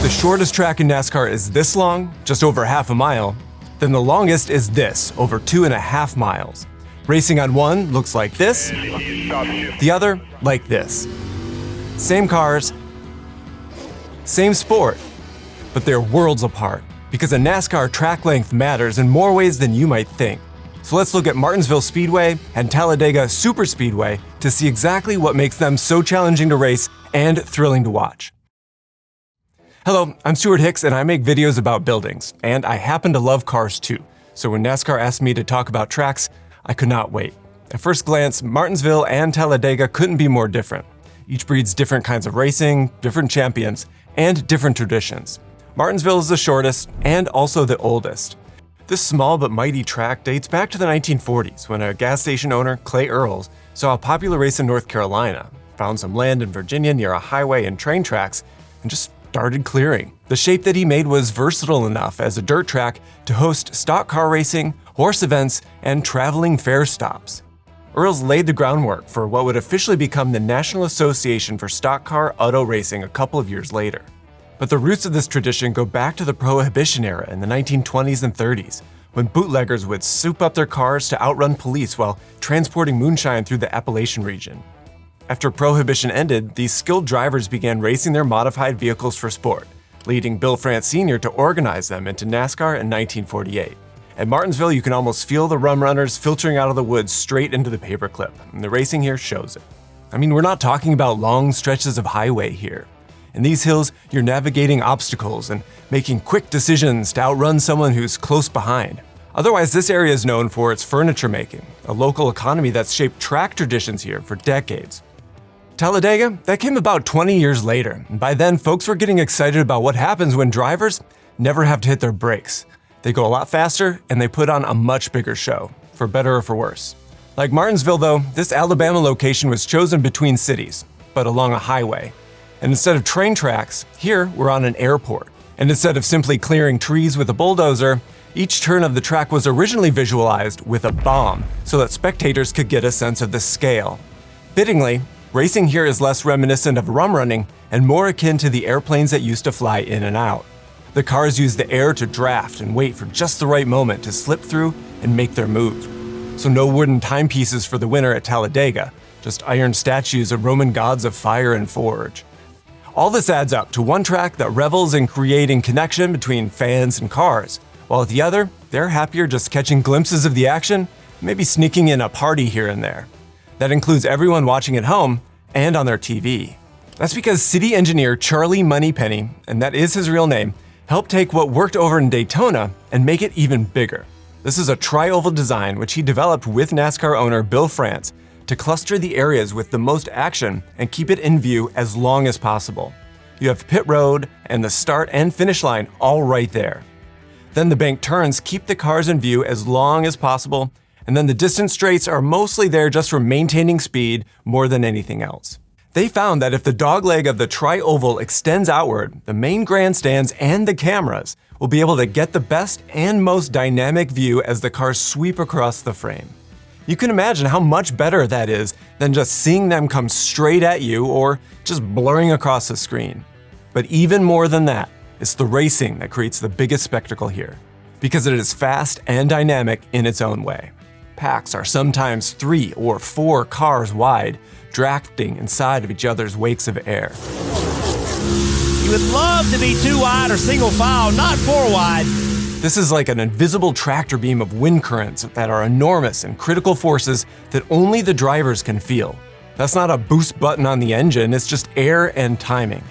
the shortest track in NASCAR is this long, just over half a mile, then the longest is this, over 2.5 miles. Racing on one looks like this, the other like this. Same cars, same sport, but they're worlds apart, because a NASCAR track length matters in more ways than you might think. So let's look at Martinsville Speedway and Talladega Superspeedway to see exactly what makes them so challenging to race and thrilling to watch. Hello, I'm Stewart Hicks and I make videos about buildings, and I happen to love cars too. So when NASCAR asked me to talk about tracks, I could not wait. At first glance, Martinsville and Talladega couldn't be more different. Each breeds different kinds of racing, different champions, and different traditions. Martinsville is the shortest and also the oldest. This small but mighty track dates back to the 1940s when a gas station owner, Clay Earls, saw a popular race in North Carolina, found some land in Virginia near a highway and train tracks, and just started clearing. The shape that he made was versatile enough as a dirt track to host stock car racing, horse events, and traveling fair stops. Earls laid the groundwork for what would officially become the National Association for Stock Car Auto Racing a couple of years later. But the roots of this tradition go back to the Prohibition era in the 1920s and 30s, when bootleggers would soup up their cars to outrun police while transporting moonshine through the Appalachian region. After Prohibition ended, these skilled drivers began racing their modified vehicles for sport, leading Bill France Sr. to organize them into NASCAR in 1948. At Martinsville, you can almost feel the rum runners filtering out of the woods straight into the paperclip, and the racing here shows it. I mean, we're not talking about long stretches of highway here. In these hills, you're navigating obstacles and making quick decisions to outrun someone who's close behind. Otherwise, this area is known for its furniture making, a local economy that's shaped track traditions here for decades. Talladega, that came about 20 years later, and by then folks were getting excited about what happens when drivers never have to hit their brakes. They go a lot faster and they put on a much bigger show, for better or for worse. Like Martinsville though, this Alabama location was chosen between cities, but along a highway. And instead of train tracks, here we're on an airport. And instead of simply clearing trees with a bulldozer, each turn of the track was originally visualized with a bomb so that spectators could get a sense of the scale. Fittingly, racing here is less reminiscent of rum running and more akin to the airplanes that used to fly in and out. The cars use the air to draft and wait for just the right moment to slip through and make their move. So no wooden timepieces for the winner at Talladega, just iron statues of Roman gods of fire and forge. All this adds up to one track that revels in creating connection between fans and cars, while at the other, they're happier just catching glimpses of the action, maybe sneaking in a party here and there. That includes everyone watching at home and on their TV. That's because city engineer Charlie Moneypenny, and that is his real name, helped take what worked over in Daytona and make it even bigger. This is a tri-oval design which he developed with NASCAR owner Bill France to cluster the areas with the most action and keep it in view as long as possible. You have pit road and the start and finish line all right there. Then the bank turns keep the cars in view as long as possible, and then the distance straights are mostly there just for maintaining speed more than anything else. They found that if the dogleg of the tri-oval extends outward, the main grandstands and the cameras will be able to get the best and most dynamic view as the cars sweep across the frame. You can imagine how much better that is than just seeing them come straight at you or just blurring across the screen. But even more than that, it's the racing that creates the biggest spectacle here, because it is fast and dynamic in its own way. Packs are sometimes 3 or 4 cars wide, drafting inside of each other's wakes of air. You would love to be 2 wide or single file, not 4 wide. This is like an invisible tractor beam of wind currents that are enormous and critical forces that only the drivers can feel. That's not a boost button on the engine, it's just air and timing.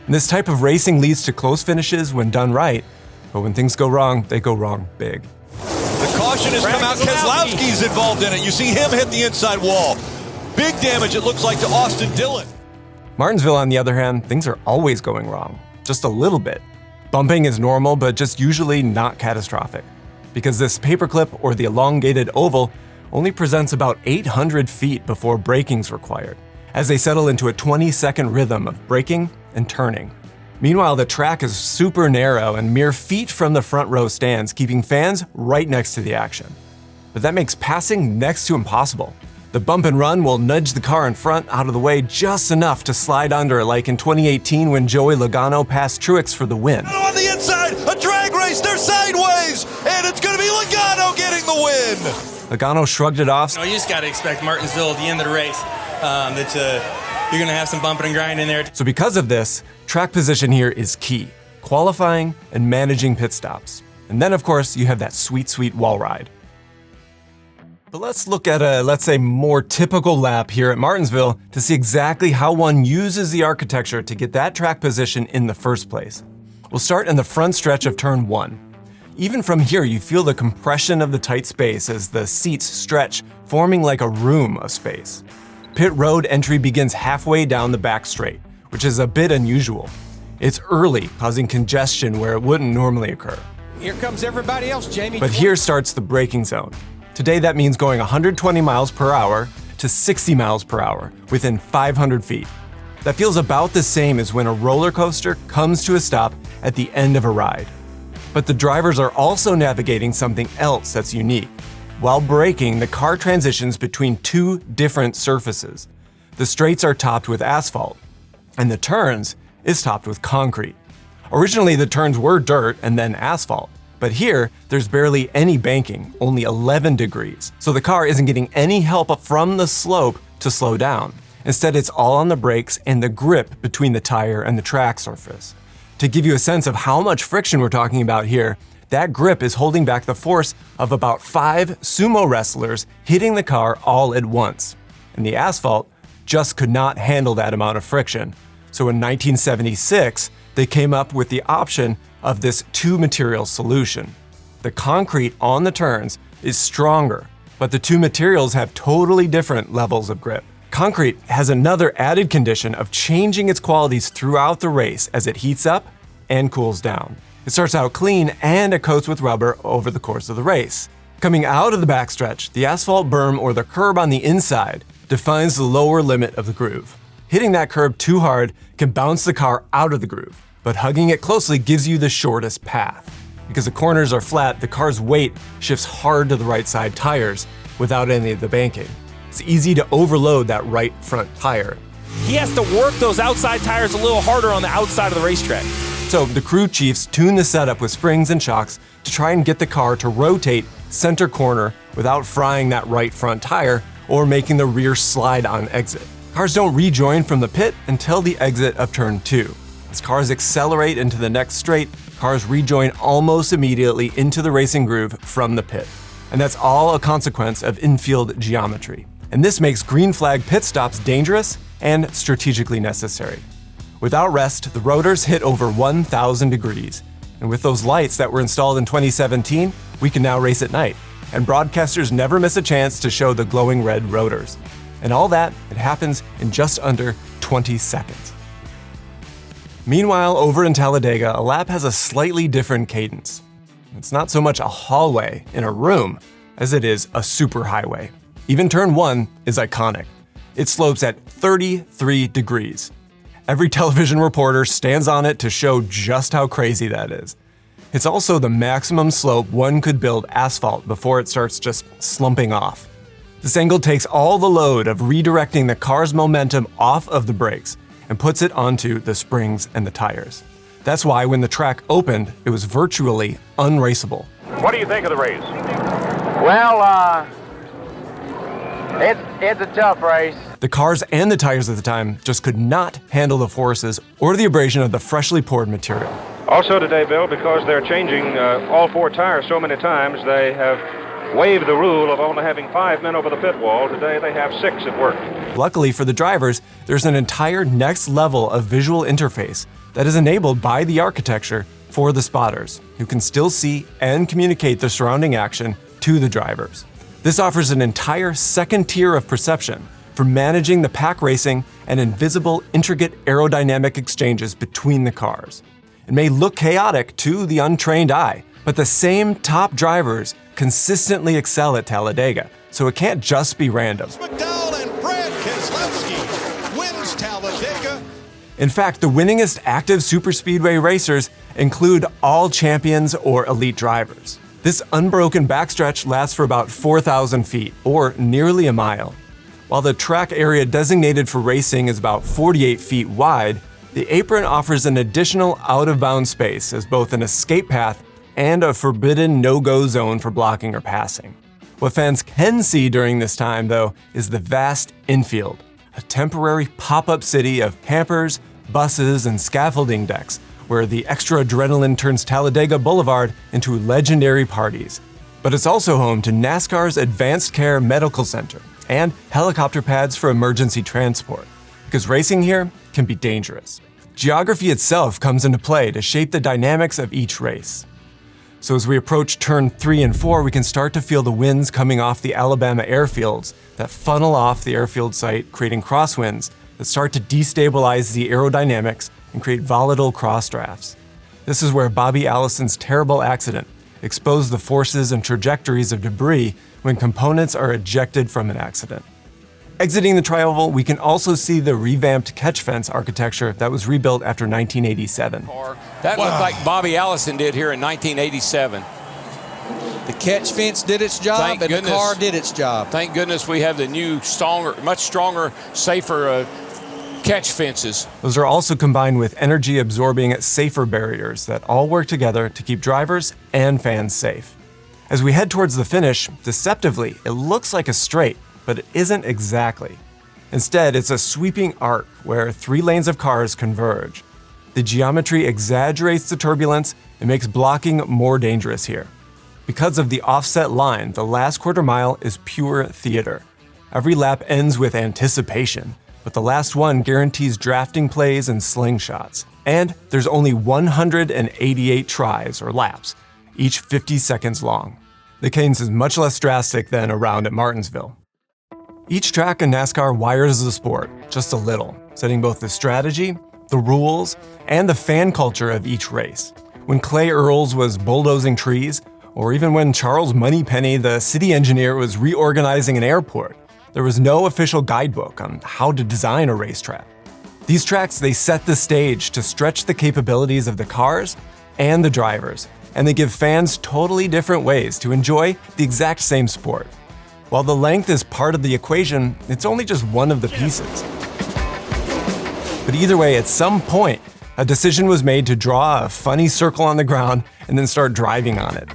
And this type of racing leads to close finishes when done right, but when things go wrong, they go wrong big. The caution has come out. Keselowski's involved in it. You see him hit the inside wall. Big damage, it looks like, to Austin Dillon. Martinsville, on the other hand, things are always going wrong, just a little bit. Bumping is normal, but just usually not catastrophic, because this paperclip or the elongated oval only presents about 800 feet before braking's required, as they settle into a 20-second rhythm of braking and turning. Meanwhile, the track is super narrow and mere feet from the front row stands, keeping fans right next to the action. But that makes passing next to impossible. The bump and run will nudge the car in front out of the way just enough to slide under, like in 2018 when Joey Logano passed Truex for the win. On the inside, a drag race, they're sideways, and it's going to be Logano getting the win. Logano shrugged it off. You just got to expect Martinsville at the end of the race that you're going to have some bumping and grinding there. So because of this, track position here is key. Qualifying and managing pit stops. And then, of course, you have that sweet, sweet wall ride. But let's look at a, let's say, more typical lap here at Martinsville to see exactly how one uses the architecture to get that track position in the first place. We'll start in the front stretch of turn 1. Even from here, you feel the compression of the tight space as the seats stretch, forming like a room of space. Pit road entry begins halfway down the back straight, which is a bit unusual. It's early, causing congestion where it wouldn't normally occur. Here comes everybody else, Jamie. But here starts the braking zone. Today that means going 120 miles per hour to 60 miles per hour within 500 feet. That feels about the same as when a roller coaster comes to a stop at the end of a ride. But the drivers are also navigating something else that's unique. While braking, the car transitions between two different surfaces. The straights are topped with asphalt, and the turns is topped with concrete. Originally, the turns were dirt and then asphalt. But here, there's barely any banking, only 11 degrees. So the car isn't getting any help from the slope to slow down. Instead, it's all on the brakes and the grip between the tire and the track surface. To give you a sense of how much friction we're talking about here, that grip is holding back the force of about 5 sumo wrestlers hitting the car all at once. And the asphalt just could not handle that amount of friction. So in 1976, they came up with the option of this two-material solution. The concrete on the turns is stronger, but the two materials have totally different levels of grip. Concrete has another added condition of changing its qualities throughout the race as it heats up and cools down. It starts out clean and it coats with rubber over the course of the race. Coming out of the backstretch, the asphalt berm or the curb on the inside defines the lower limit of the groove. Hitting that curb too hard can bounce the car out of the groove, but hugging it closely gives you the shortest path. Because the corners are flat, the car's weight shifts hard to the right side tires without any of the banking. It's easy to overload that right front tire. He has to work those outside tires a little harder on the outside of the racetrack. So the crew chiefs tune the setup with springs and shocks to try and get the car to rotate center corner without frying that right front tire or making the rear slide on exit. Cars don't rejoin from the pit until the exit of turn 2. As cars accelerate into the next straight, cars rejoin almost immediately into the racing groove from the pit. And that's all a consequence of infield geometry. And this makes green flag pit stops dangerous and strategically necessary. Without rest, the rotors hit over 1,000 degrees. And with those lights that were installed in 2017, we can now race at night. And broadcasters never miss a chance to show the glowing red rotors. And all that, it happens in just under 20 seconds. Meanwhile, over in Talladega, a lap has a slightly different cadence. It's not so much a hallway in a room as it is a superhighway. Even turn 1 is iconic. It slopes at 33 degrees. Every television reporter stands on it to show just how crazy that is. It's also the maximum slope one could build asphalt before it starts just slumping off. This angle takes all the load of redirecting the car's momentum off of the brakes and puts it onto the springs and the tires. That's why when the track opened, it was virtually unraceable. What do you think of the race? Well, it's a tough race. The cars and the tires at the time just could not handle the forces or the abrasion of the freshly poured material. Also today, Bill, because they're changing all 4 tires so many times, they have waived the rule of only having 5 men over the pit wall. Today they have 6 at work. Luckily for the drivers, there's an entire next level of visual interface that is enabled by the architecture for the spotters, who can still see and communicate the surrounding action to the drivers. This offers an entire second tier of perception for managing the pack racing and invisible, intricate aerodynamic exchanges between the cars. It may look chaotic to the untrained eye, but the same top drivers consistently excel at Talladega, so it can't just be random. McDowell and Brad Keselowski wins Talladega. In fact, the winningest active superspeedway racers include all champions or elite drivers. This unbroken backstretch lasts for about 4,000 feet, or nearly a mile. While the track area designated for racing is about 48 feet wide, the apron offers an additional out-of-bounds space as both an escape path and a forbidden no-go zone for blocking or passing. What fans can see during this time, though, is the vast infield, a temporary pop-up city of campers, buses, and scaffolding decks, where the extra adrenaline turns Talladega Boulevard into legendary parties. But it's also home to NASCAR's Advanced Care Medical Center and helicopter pads for emergency transport, because racing here can be dangerous. Geography itself comes into play to shape the dynamics of each race. So as we approach turn 3 and 4, we can start to feel the winds coming off the Alabama airfields that funnel off the airfield site, creating crosswinds that start to destabilize the aerodynamics and create volatile crossdrafts. This is where Bobby Allison's terrible accident exposed the forces and trajectories of debris when components are ejected from an accident. Exiting the tri-oval, we can also see the revamped catch fence architecture that was rebuilt after 1987. That looked like Bobby Allison did here in 1987. The catch fence did its job, the car did its job. Thank goodness we have the new, much stronger, safer catch fences. Those are also combined with energy-absorbing, safer barriers that all work together to keep drivers and fans safe. As we head towards the finish, deceptively, it looks like a straight, but it isn't exactly. Instead, it's a sweeping arc where 3 lanes of cars converge. The geometry exaggerates the turbulence and makes blocking more dangerous here. Because of the offset line, the last quarter mile is pure theater. Every lap ends with anticipation, but the last one guarantees drafting plays and slingshots. And there's only 188 tries or laps, each 50 seconds long. The cadence is much less drastic than around at Martinsville. Each track in NASCAR wires the sport just a little, setting both the strategy, the rules, and the fan culture of each race. When Clay Earls was bulldozing trees, or even when Charles Moneypenny, the city engineer, was reorganizing an airport, there was no official guidebook on how to design a racetrack. These tracks, they set the stage to stretch the capabilities of the cars and the drivers, and they give fans totally different ways to enjoy the exact same sport. While the length is part of the equation, it's only just one of the pieces. But either way, at some point, a decision was made to draw a funny circle on the ground and then start driving on it.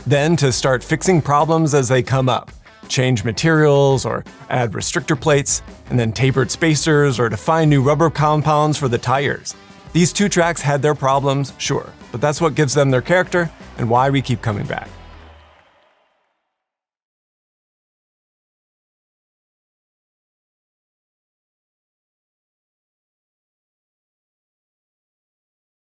Then to start fixing problems as they come up, change materials or add restrictor plates, and then tapered spacers or define new rubber compounds for the tires. These 2 tracks had their problems, sure, but that's what gives them their character and why we keep coming back.